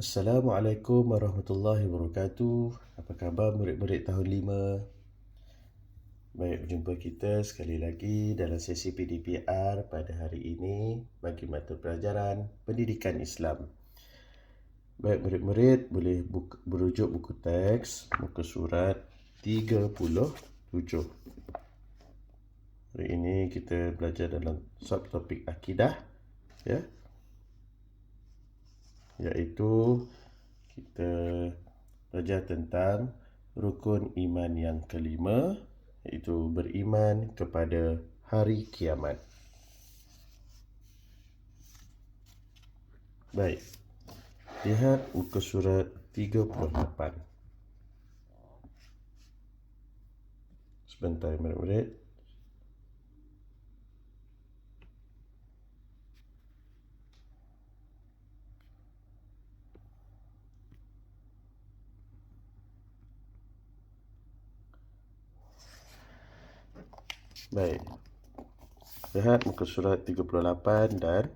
Assalamualaikum warahmatullahi wabarakatuh. Apa khabar murid-murid tahun 5? Baik, berjumpa kita sekali lagi dalam sesi PDPR pada hari ini bagi mata pelajaran Pendidikan Islam. Baik, murid-murid boleh berujuk buku teks muka surat 37. Hari ini kita belajar dalam subtopik akidah, ya, iaitu kita belajar tentang rukun iman yang kelima, iaitu beriman kepada hari kiamat. Baik, lihat muka surat 38. Sebentar murid-murid. Baik, lihat muka surat 38 dan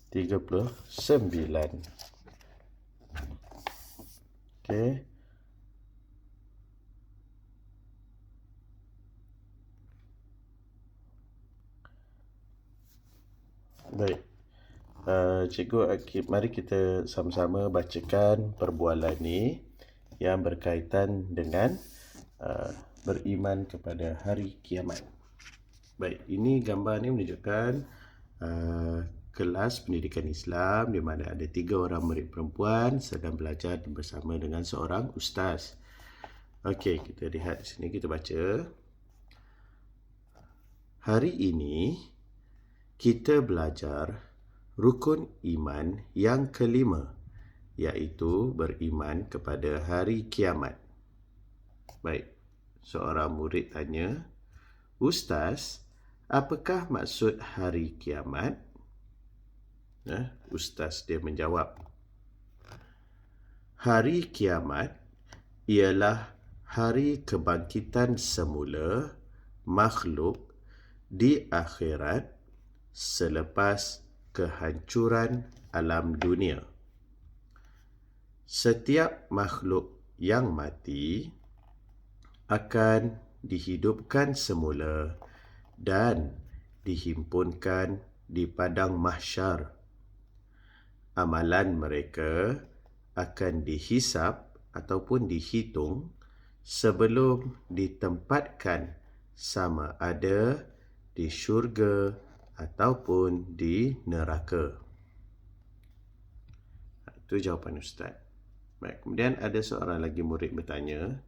39. Okey. Baik. Cikgu, mari kita sama-sama bacakan perbualan ni yang berkaitan dengan beriman kepada hari kiamat. Baik, ini gambar ni menunjukkan kelas pendidikan Islam di mana ada 3 orang murid perempuan sedang belajar bersama dengan seorang ustaz. Okey, kita lihat sini, kita baca. Hari ini kita belajar rukun iman yang kelima, iaitu beriman kepada hari kiamat. Baik, seorang murid tanya, "Ustaz, apakah maksud hari kiamat?" Ustaz dia menjawab, "Hari kiamat ialah hari kebangkitan semula makhluk di akhirat selepas kehancuran alam dunia. Setiap makhluk yang mati akan dihidupkan semula dan dihimpunkan di padang mahsyar. Amalan mereka akan dihisap ataupun dihitung sebelum ditempatkan sama ada di syurga ataupun di neraka." Itu jawapan Ustaz. Baik, kemudian ada seorang lagi murid bertanya,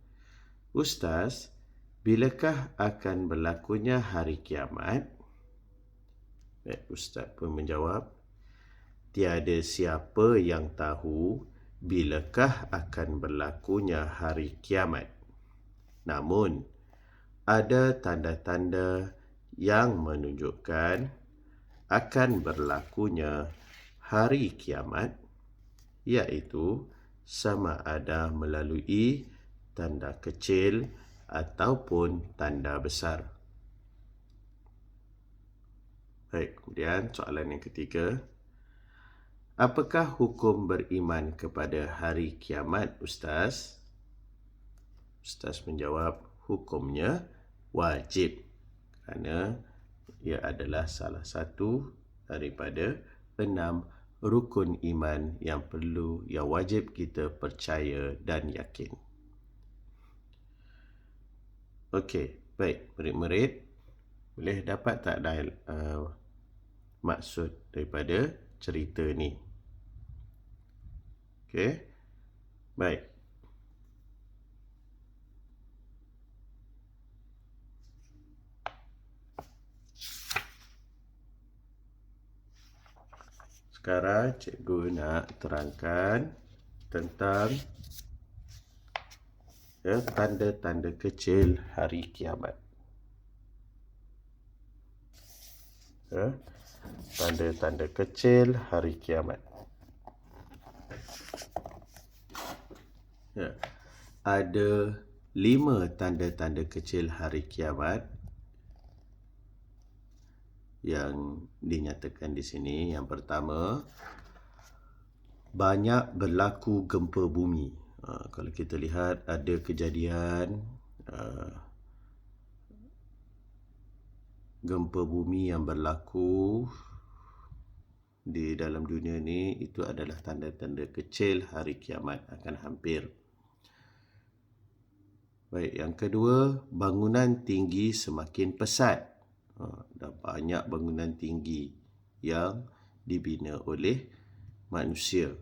"Ustaz, bilakah akan berlakunya hari kiamat?" Baik, Ustaz pun menjawab, "Tiada siapa yang tahu bilakah akan berlakunya hari kiamat. Namun, ada tanda-tanda yang menunjukkan akan berlakunya hari kiamat, iaitu sama ada melalui tanda kecil ataupun tanda besar." Baik, kemudian soalan yang ketiga, "Apakah hukum beriman kepada hari kiamat, Ustaz?" Ustaz menjawab, hukumnya wajib kerana ia adalah salah satu daripada 6 rukun iman yang wajib kita percaya dan yakin. Okey, baik murid-murid, boleh dapat tak maksud daripada cerita ni? Okey, baik. Sekarang cikgu nak terangkan tentang tanda-tanda kecil hari kiamat. Tanda-tanda kecil hari kiamat. Ada 5 tanda-tanda kecil hari kiamat yang dinyatakan di sini. Yang pertama, banyak berlaku gempa bumi. Kalau kita lihat ada kejadian gempa bumi yang berlaku di dalam dunia ni, itu adalah tanda-tanda kecil hari kiamat akan hampir. Baik, yang kedua, bangunan tinggi semakin pesat. Dah banyak bangunan tinggi yang dibina oleh manusia.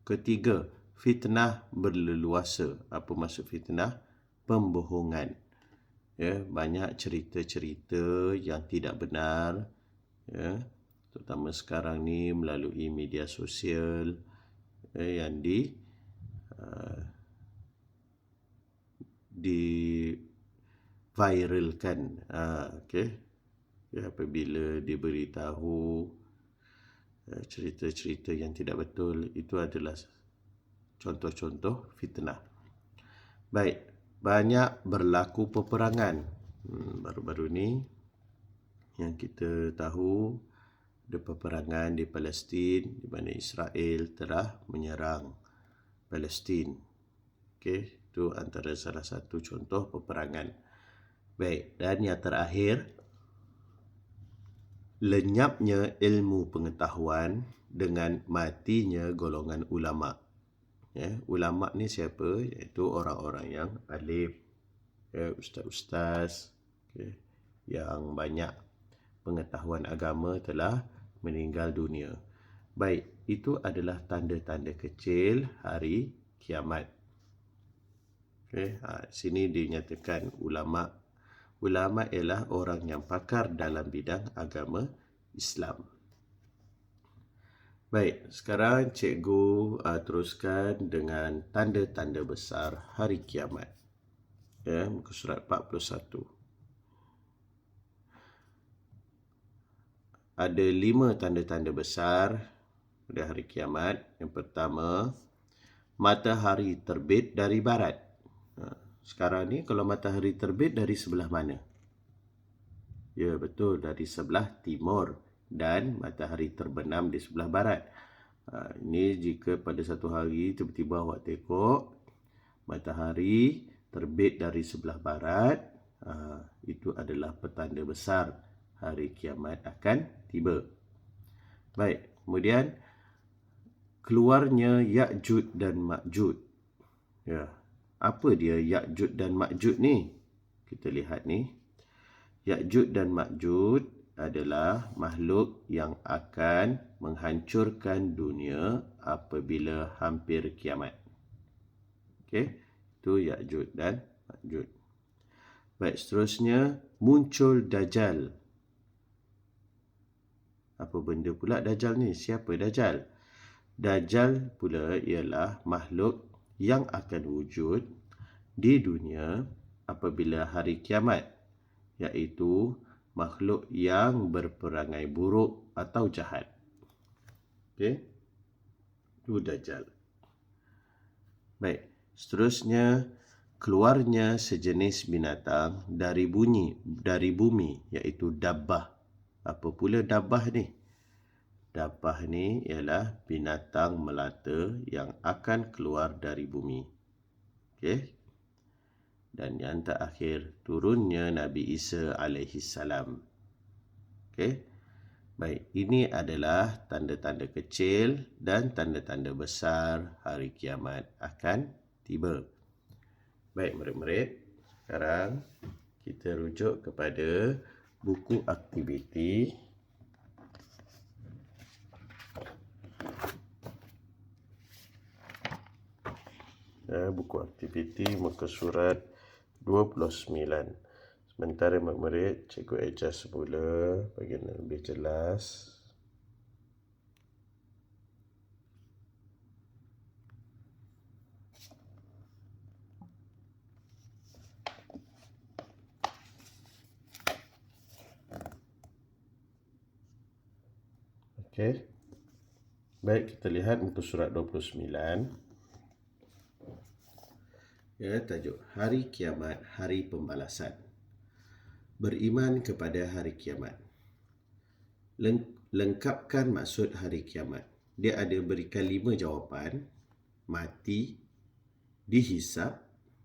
Ketiga, fitnah berleluasa. Apa maksud fitnah? Pembohongan. Ya, banyak cerita-cerita yang tidak benar, ya, terutama sekarang ni melalui media sosial, yang diviralkan. Okay. Ya, apabila diberitahu cerita-cerita yang tidak betul, itu adalah contoh-contoh fitnah. Baik, banyak berlaku peperangan. Baru-baru ni yang kita tahu ada peperangan di Palestin, di mana Israel telah menyerang Palestin. Okey, itu antara salah satu contoh peperangan. Baik, dan yang terakhir, lenyapnya ilmu pengetahuan dengan matinya golongan ulama. Ya, ulama ni siapa? Iaitu orang-orang yang alim, ya, ustaz-ustaz, okay, yang banyak pengetahuan agama telah meninggal dunia. Baik, itu adalah tanda-tanda kecil hari kiamat. Okay, sini dinyatakan ulama. Ulama ialah orang yang pakar dalam bidang agama Islam. Baik, sekarang cikgu teruskan dengan tanda-tanda besar hari kiamat. Ya, muka surat 41. Ada 5 tanda-tanda besar pada hari kiamat. Yang pertama, matahari terbit dari barat. Sekarang ni kalau matahari terbit dari sebelah mana? Ya, betul, dari sebelah timur. Dan matahari terbenam di sebelah barat. Ini jika pada satu hari tiba-tiba awak tengok matahari terbit dari sebelah barat, itu adalah petanda besar hari kiamat akan tiba. Baik, kemudian keluarnya Ya'juj dan Ma'juj. Ya, apa dia Ya'juj dan Ma'juj ni? Kita lihat ni. Ya'juj dan Ma'juj adalah makhluk yang akan menghancurkan dunia apabila hampir kiamat. Okey, itu Ya'juj dan Ma'juj. Baik, seterusnya muncul Dajjal. Apa benda pula Dajjal ni? Siapa Dajjal? Dajjal pula ialah makhluk yang akan wujud di dunia apabila hari kiamat, iaitu makhluk yang berperangai buruk atau jahat. Okey, itu Dajjal. Baik, seterusnya keluarnya sejenis binatang dari bumi, iaitu dabbah. Apa pula dabbah ni? Dabbah ni ialah binatang melata yang akan keluar dari bumi. Okey. Dan yang terakhir, turunnya Nabi Isa alaihissalam. Okey. Baik, ini adalah tanda-tanda kecil dan tanda-tanda besar hari kiamat akan tiba. Baik, murid-murid, sekarang kita rujuk kepada buku aktiviti. Buku aktiviti muka surat 29. Sementara murid-murid, cikgu adjust semula bagi lebih jelas. Okey. Baik, kita lihat muka surat 29. Ya, tajuk Hari Kiamat, Hari Pembalasan. Beriman kepada hari kiamat. Lengkapkan maksud hari kiamat. dia ada berikan 5 jawapan. Mati, dihisap.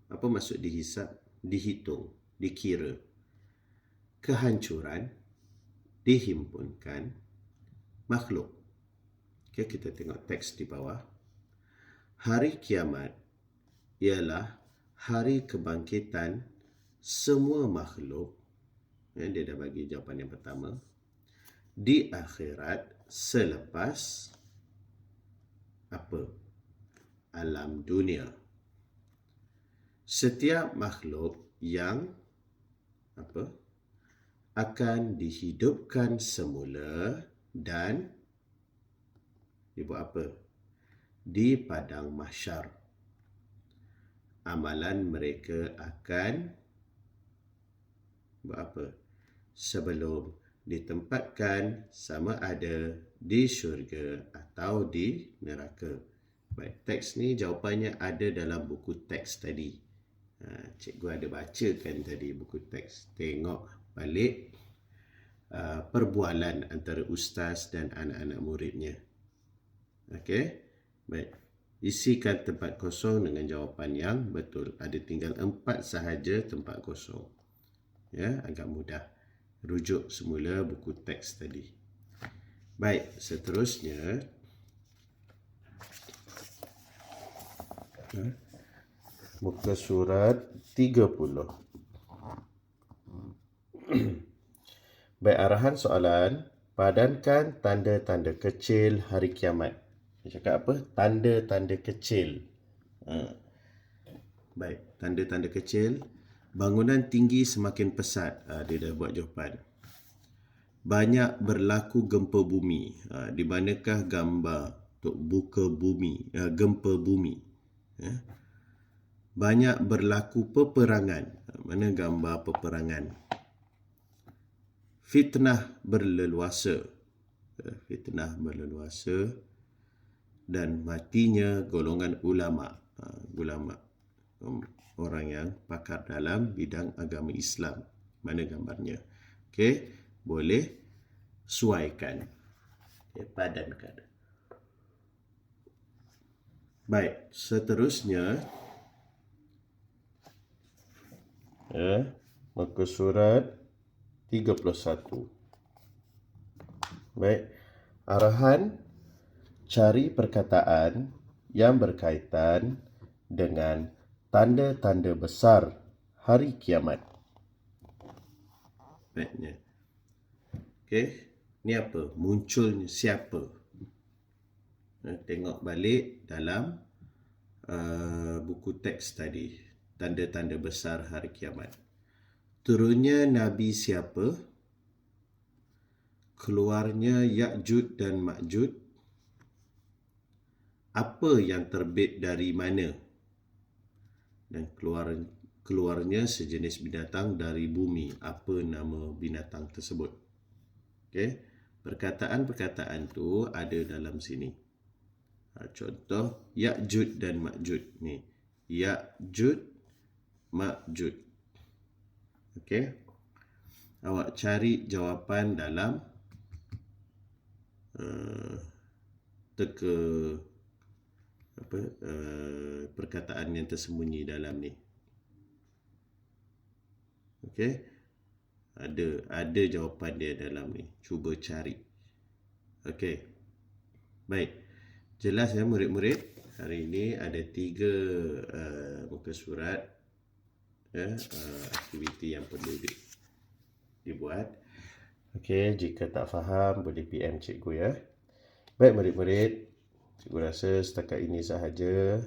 Apa maksud dihisap? Dihitung, dikira. Kehancuran, dihimpunkan. Makhluk. Okay, kita tengok teks di bawah. Hari kiamat ialah hari kebangkitan semua makhluk. Dia dah bagi jawapan yang pertama. Di akhirat selepas apa? Alam dunia. Setiap makhluk yang apa? Akan dihidupkan semula dan dibuat apa? Di padang mahsyar. Amalan mereka akan buat apa? Sebelum ditempatkan sama ada di syurga atau di neraka. Baik, teks ni jawapannya ada dalam buku teks tadi. Cikgu ada bacakan tadi buku teks. Tengok balik perbualan antara ustaz dan anak-anak muridnya. Okey, baik. Isikan tempat kosong dengan jawapan yang betul. Ada tinggal 4 sahaja tempat kosong. Ya, agak mudah. Rujuk semula buku teks tadi. Baik, seterusnya muka surat 30. Baik, arahan soalan. Padankan tanda-tanda kecil hari kiamat. Dia cakap apa? Tanda-tanda kecil. Baik, tanda-tanda kecil. Bangunan tinggi semakin pesat. Dia dah buat jawapan. Banyak berlaku gempa bumi. Di manakah gambar untuk buka bumi, gempa bumi? Banyak berlaku peperangan. Mana gambar peperangan? Fitnah berleluasa. Fitnah berleluasa. Dan matinya golongan ulama. Ulama, orang yang pakar dalam bidang agama Islam. Mana gambarnya? Okey, boleh suaikan. Padankan. Baik, seterusnya muka surat 31. Baik, arahan cari perkataan yang berkaitan dengan tanda-tanda besar hari kiamat. Baiknya. Okey, ni apa? Munculnya siapa? Tengok balik dalam buku teks tadi. Tanda-tanda besar hari kiamat. Turunnya Nabi siapa? Keluarnya Ya'juj dan Ma'juj. Apa yang terbit dari mana? Dan keluarnya sejenis binatang dari bumi. Apa nama binatang tersebut? Okey, perkataan-perkataan tu ada dalam sini. Contoh Ya'juj dan Ma'juj ni. Ya'juj, Ma'juj. Okey. Awak cari jawapan dalam teka perkataan yang tersembunyi dalam ni. Okey. Ada jawapan dia dalam ni. Cuba cari. Okey. Baik. Jelas ya murid-murid? Hari ini ada 3 muka surat aktiviti yang perlu dibuat. Okey, jika tak faham boleh PM cikgu ya. Baik murid-murid, cikgu rasa setakat ini sahaja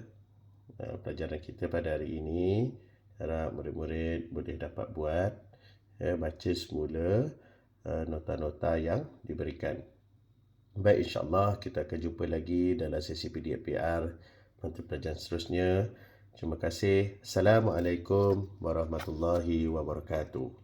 pelajaran kita pada hari ini. Harap murid-murid boleh dapat buat, baca semula nota-nota yang diberikan. Baik, insyaAllah kita akan jumpa lagi dalam sesi PDF PR untuk pelajaran seterusnya. Terima kasih. Assalamualaikum warahmatullahi wabarakatuh.